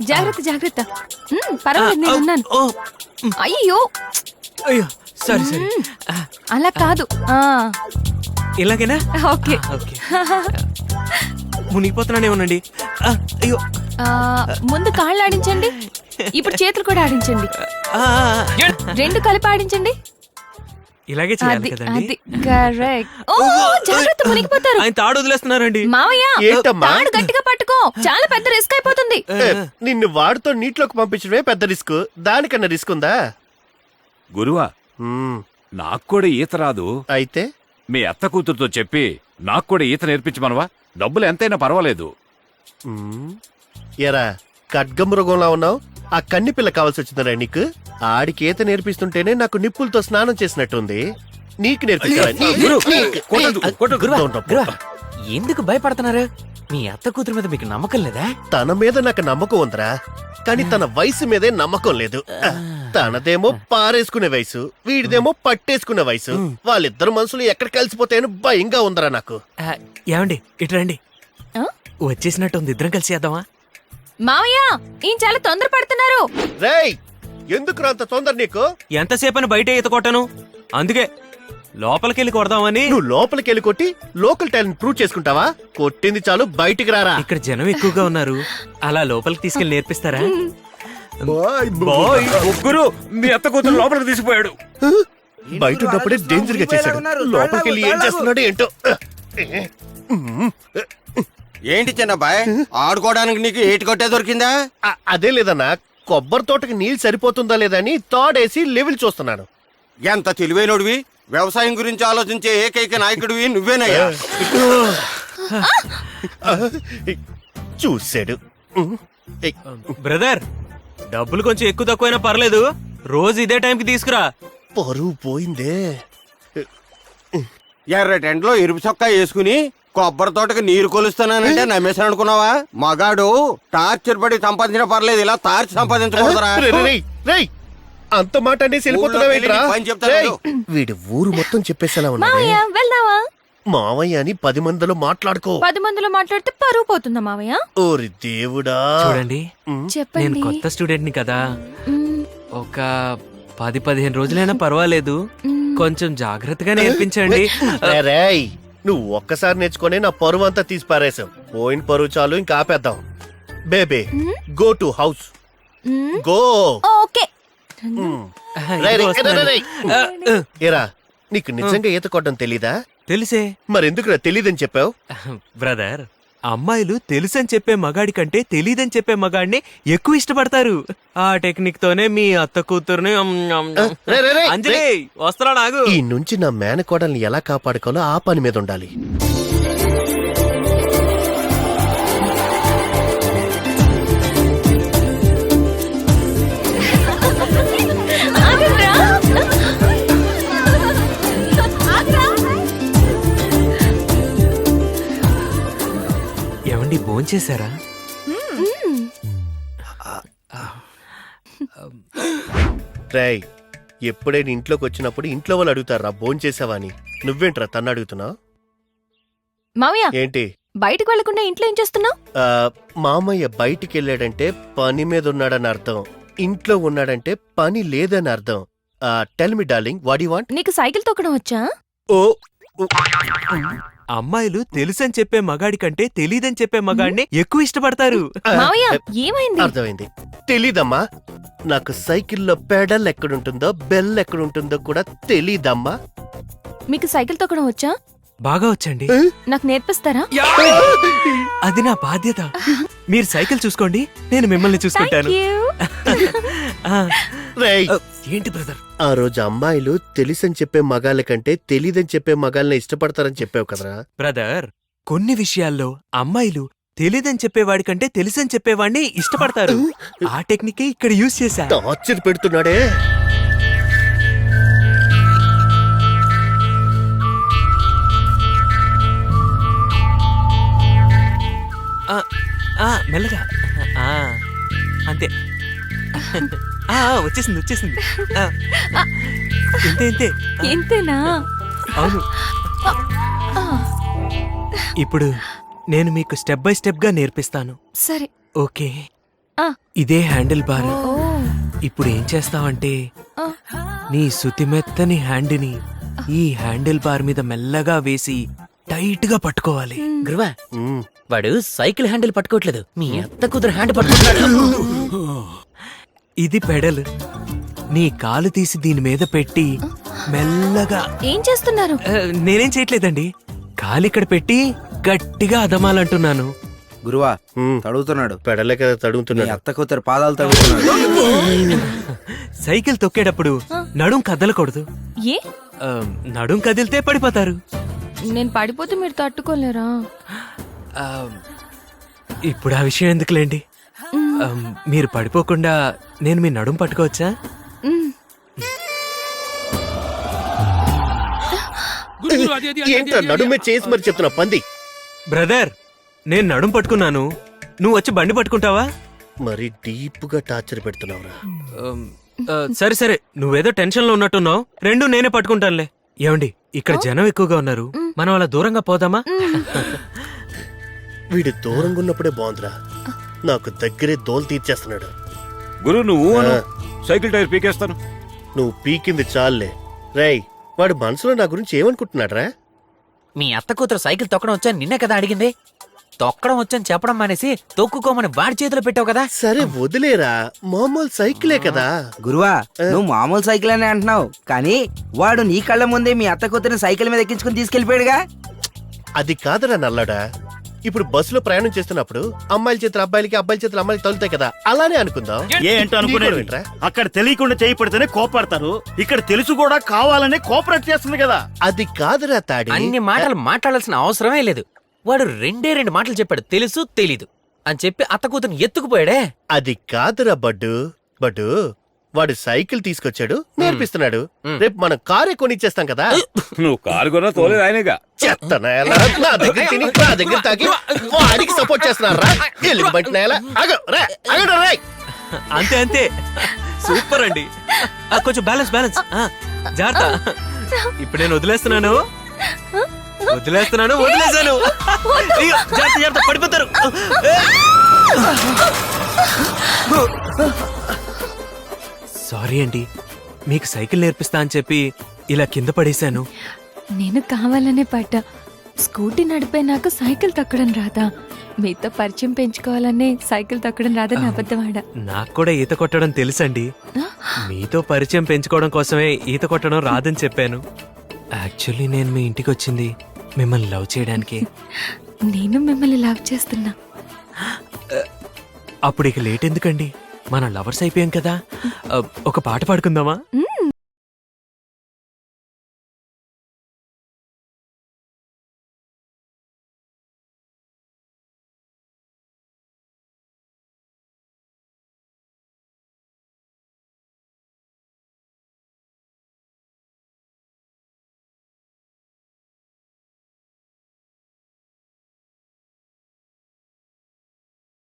జాగ్రత్త జాగ్రత్త. పర్వాలేదు, నేనున్నాను. అయ్యో అయ్యో సారీ సారీ. అలా కాదు. ఇలాగేనా? ఓకే. ఓకే. మునిగిపోతున్నానే ఉండండి. అయ్యో. ముందు కాళ్ళు ఆడించండి, ఇప్పుడు చేతులు కూడా ఆడించండి. రెండు కలిపి ఆడించండి. ఇలాగే చేయాలి కదండి. అది కరెక్ట్. ఓ జాగ్రత్త, మునిగిపోతారు. ఆయన తాడు వదిలేస్తున్నారండి. మావయ్య తాడు గట్టిగా పట్టుకో, చాలా పెద్ద రిస్క్ అయిపోతుంది. నిన్ను వాడితో నీటిలోకి పంపించడమే పెద్ద రిస్క్, దానికన్నా రిస్క్ ఉందా? గురువా, నాకు కూడా ఈత రాదు. అయితే మీ అత్త కూతురుతో చెప్పి నాకు కూడా ఈత నేర్పించమనవా? డబ్బులు ఎంతైనా పర్వాలేదు. ఎరా ఖడ్గమృగంలా ఉన్నావు, ఆ కన్ని పిల్ల కావాల్సి వచ్చిందరా నీకు? ఆడికి ఈత నేర్పిస్తుంటేనే నాకు నిప్పులతో స్నానం చేసినట్టుంది. నీకు నేర్పించాలి. ఎందుకు భయపడుతున్నారు? మీ అత్త కూతురు మీద మీకు నమ్మకం లేదా? తన మీద నాకు నమ్మకం ఉందిరా, కానీ తన వయసు మీదే నమ్మకం లేదు. తనదేమో పారేసుకునే వయసు, వీడిదేమో పట్టేసుకునే వయసు. వాళ్ళిద్దరు మనుషులు ఎక్కడ కలిసిపోతాయని భయంగా ఉందరా నాకు. ఏమండి ఇటు రండి. వచ్చేసినట్టుంది, ఇద్దరం కలిసి చేద్దామా? మావయ్య ఈయన చాలా తొందర పడుతున్నారు. రేయ్, ఎందుకు అంత తొందర నీకు? ఎంతసేపని బయట ఈత కొట్టాను, అందుకే లోపలికెళ్ళి కొడదామని. నువ్వు లోపలికెళ్ళి కొట్టి లోకల్ టాలెంట్ ప్రూవ్ చేసుకుంటావా? కొట్టింది చాలు, బయటికి రారా. ఇక్కడ జనం ఎక్కువగా ఉన్నారు, అలా లోపలికి తీసుకెళ్లి నేర్పిస్తారా? ముగ్గురు మీ అత్త కూతురు లోపలికి తీసుకుపోయాడు. బయట ఉన్నప్పుడే డేంజర్ గా చేశాడు, లోపలికెళ్ళి ఏం చేస్తున్నాడు ఏంటో. ఏంటి చిన్నబ్బాయ్, ఆడుకోవడానికి నీకు ఏటి కొట్టే దొరికిందా? అదే లేదన్నా, కొబ్బరి తోటకి నీళ్ళు సరిపోతుందా లేదని తోడేసి లెవెల్ చూస్తున్నాను. ఎంత తెలివైనడివి, వ్యవసాయం గురించి ఆలోచించే ఏకైక నాయకుడివి నువ్వేనయ్యా. చూసాడు. బ్రదర్, డబ్బులు కొంచెం ఎక్కువ తక్కువైనా పర్లేదు, రోజు ఇదే టైంకి తీసుకురా. పరువు పోయిందే. ఎర్రటెంట్లో ఎరుపు చొక్కా వేసుకుని కొబ్బరి తోటకి నీరు కొలుస్తానంటే నమ్మేసాను అనుకున్నావా? మగాడు టార్చర్ పడి సంపాదించిన పర్లేదు, ఇలా తార్చి సంపాదించకూడదురా. అంత మాట అనేసి వెళ్ళిపోతున్నావేంట్రా? పని చెప్తాను. వీడి ఊరు మొత్తం చెప్పేసేలా ఉన్నాడే. మావయ్య వెళ్దావా? మావయ్య అని 10 మందిలో మాట్లాడుకో. 10 మందిలో మాట్లాడితే పరువు పోతుందా మావయ్య? ఓరి దేవుడా. చూడండి, నేను చెప్పండి. కొత్త స్టూడెంట్ ని కదా, ఒక 10-15 రోజులైనా పర్వాలేదు, కొంచెం జాగ్రత్తగా నేర్పించండి. రేయ్, నువ్వు ఒక్కసారి నేర్చుకునే నా పరువు అంతా తీసి పారేసావు. పోయిన పరువు చాలు, ఇంకా ఆపేద్దాం. బేబే, go to house. Go. Okay. ఏరా, నీకు నిజంగా ఈత కొట్టడం తెలీదా? తెలిసే. మరెందుకురా తెలీదని చెప్పావు? బ్రదర్, అమ్మాయిలు తెలుసని చెప్పే మగాడి కంటే తెలీదని చెప్పే మగాడిని ఎక్కువ ఇష్టపడతారు. ఆ టెక్నిక్ తోనే మీ అత్త కూతురుని అంజలి వస్త్రా నాగు. ఈ నుంచి నా మేనకోడల్ని ఎలా కాపాడుకోవాలో ఆ పని మీద ఉండాలి. ఏమండి, భోంచేశారా? రేయ్, ఎప్పుడైనా ఇంట్లోకి వచ్చినప్పుడు ఇంట్లో వాళ్ళు అడుగుతారా భోంచేసావా అని. నువ్వేంట్రా తన్ను అడుగుతున్నావు? మావయ్య ఏంటి బయటకు వెళ్లకుండా ఇంట్లో ఏం చేస్తున్నావు? మామయ్య బయటికి వెళ్ళాడంటే పని మీద ఉన్నాడని అర్థం, ఇంట్లో ఉన్నాడంటే పని లేదని అర్థం. Tell me darling, what you want? నీకు సైకిల్ తొక్కడం వచ్చా? ఓ, అమ్మాయిలు తెలుసని చెప్పే మగాడి కంటే తెలీదని చెప్పే మగాడిని ఎక్కువ ఇష్టపడతారు. మావయ్య ఏమైంది? అర్థమైంది. తెలీదమ్మా, నాకు సైకిల్లో పెడల్ ఎక్కడుంటుందో బెల్ ఎక్కడుంటుందో కూడా తెలీదమ్మా. మీకు సైకిల్ తొక్కడం వచ్చా? బాగా వచ్చండి. నాకు నేర్పిస్తారా? అది నా బాధ్యత. మీరు సైకిల్ చూసుకోండి, నేను మిమ్మల్ని చూసుకుంటాను. ఏంటి బ్రదర్, ఆ రోజు అమ్మాయిలు తెలుసని చెప్పే మగాళ్ళ కంటే తెలీదని చెప్పే మగాళ్ళని ఇష్టపడతారని చెప్పావు కదరా? బ్రదర్, కొన్ని విషయాల్లో అమ్మాయిలు తెలీదని చెప్పేవాడి కంటే తెలుసని చెప్పేవాడిని ఇష్టపడతారు. ఆ టెక్నికే ఇక్కడ యూజ్ చేశా. టార్చర్ పెడుతున్నాడే. మెల్లగా, అంతే. వచ్చేసింది వచ్చేసింది. ఇంతే ఇంతే. ఇంతేనా? అవును. ఇప్పుడు నేను మీకు స్టెప్ బై స్టెప్ గా నేర్పిస్తాను. సరే. ఓకే, ఆ, ఇదే హ్యాండిల్ బార్. ఓ, ఇప్పుడు ఏం చేస్తావంటే ఆ, నీ సుతిమెత్తని హ్యాండ్ని ఈ హ్యాండిల్ బార్ మీద మెల్లగా వేసి టైట్ గా పట్టుకోవాలి. గురువా మ్మ్. వాడు సైకిల్ హ్యాండిల్ పట్టుకోవట్లేదు, మీ అత్త కూతురు హ్యాండ్ పట్టుకుంటున్నాడు. ఇది పెడల్. నీ కాలు తీసి దీని మీద పెట్టి మెల్లగా. ఏం చేస్తున్నారు? నేనేం చేయట్లేదండి, కాలు ఇక్కడ పెట్టి గట్టిగా అదమాలంటున్నాను. గురువా మ్మ్. తడుగుతున్నాడు. పెడలే కదా మీ తడుగుతున్నాడు. అత్త కూతురు పాదాలు తడుగుతున్నాడు. సైకిల్ తొక్కేటప్పుడు నడుం కదలకూడదు. ఏ? ఆ, నడుం కదిలితే పడిపోతారు. నేను పడిపోతే మీరు తట్టుకోలేరా? ఆ, ఇప్పుడు ఆ విషయం ఎందుకులేండి. ఆ, మీరు పడిపోకుండా నేను మీ నడుం పట్టుకోవచ్చా? మ్, ఏంట్రా నడుమే చేసి మరి చెప్తున్నా పంది. బ్రదర్, నేను నడుం పట్టుకున్నాను, నువ్వు వచ్చి బండి పట్టుకుంటావా? మరి డీప్ గా టార్చర్ పెడుతున్నావురా. సరే సరే, నువ్వేదో టెన్షన్ లో ఉన్నట్టున్నావు. రెండు నేనే పట్టుకుంటానులే. ఏమండి, ఇక్కడ జనం ఎక్కువగా ఉన్నారు, మనం అలా దూరంగా పోదామా? వీడు దూరంగా ఉన్నప్పుడే బాగుందిరా, నాకు దగ్గరే దోలు తీర్చేస్తున్నాడు. గురు నువ్వు అను. ఆ. సైకిల్ టైర్ పీకేస్తాను. నువ్వు పీకింది చాలులే. రేయ్, వాడు మనసులో నా గురించి ఏమనుకుంటున్నాడ్రా? మీ అత్త కూతురు సైకిల్ తొక్కడం వచ్చా నిన్నే కదా అడిగింది. తొక్కడం వచ్చని చెప్పడం మానేసి తొక్కుకోమని వాడి చేతిలో పెట్టావు కదా. సరే వదిలేరా, మామూలు సైకిలే కదా. గురువా నువ్వు మామూలు సైకిల్ అని అంటున్నావు, కానీ వాడు నీ కళ్ళ ముందే మీ అత్త కూతురిని సైకిల్ మీద ఎక్కించుకుని తీసుకెళ్లిపోయాడుగా. అది కాదురా నల్లడా, ఇప్పుడు బస్సులో ప్రయాణం చేస్తున్నప్పుడు అమ్మాయిల చేతులు అబ్బాయిలకి, అబ్బాయిల చేతులు అమ్మాయిలకి తగులుతాయి కదా, అలానే అనుకుందాం. ఏంటో అనుకునేది. ఏంట్రా? అక్కడ తెలియకుండా చేయి పడితేనే కోపడతారు, ఇక్కడ తెలుసు కూడా కావాలనే కోఆపరేట్ చేస్తుంది కదా. అది కాదురా తాడి. అన్ని మాటలు మాట్లాడాల్సిన అవసరమే లేదు. వాడు రెండు మాటలు చెప్పాడు, తెలుసు తెలీదు అని చెప్పి అత్త కూతురుని ఎత్తుకుపోయాడే. అది కాదురా బడ్డు. బడ్డు, వాడు సైకిల్ తీసుకొచ్చాడు, నేర్పిస్తున్నాడు. రేపు మనం కారే కొనిచ్చేస్తాం కదా. నువ్వు కారు కొన్నా తోలేదు ఆయనగా. చెత్త నేల, నా దగ్గర తిని నా దగ్గర తాగి వాడికి సపోర్ట్ చేస్తున్నారా? ఎలుగు బట్టి నేల. అగడు రే. అంతే అంతే, సూపర్ అండి. కొంచెం బ్యాలెన్స్ బ్యాలెన్స్. జాగ్రత్త. ఇప్పుడు నేను వదిలేస్తున్నాను, వదిలేసాను. అయ్యో, జాగ్రత్త జాగ్రత్త, పడిపోతారు. సారీ అండి, మీకు సైకిల్ నేర్పిస్తా అని చెప్పి ఇలా కింద పడేశాను. నేను కావాలనే పడ్డా. స్కూటీ నడిపే నాకు సైకిల్ తొక్కడం రాదా? మీతో పరిచయం పెంచుకోవాలనే సైకిల్ తొక్కడం రాదని అబద్ధమాడా. నాకు కూడా ఈత కొట్టడం తెలుసండి. మీతో పరిచయం పెంచుకోవడం కోసమే ఈత కొట్టడం రాదని చెప్పాను. యాక్చువల్లీ నేను మీ ఇంటికి వచ్చింది మిమ్మల్ని లవ్ చేయడానికి. నేను మిమ్మల్ని లవ్ చేస్తున్నా. అప్పుడు ఇక లేట్ ఎందుకండి, మనం లవర్స్ అయిపోయాం కదా. ఒక పాట పాడుకుందామా? మ్?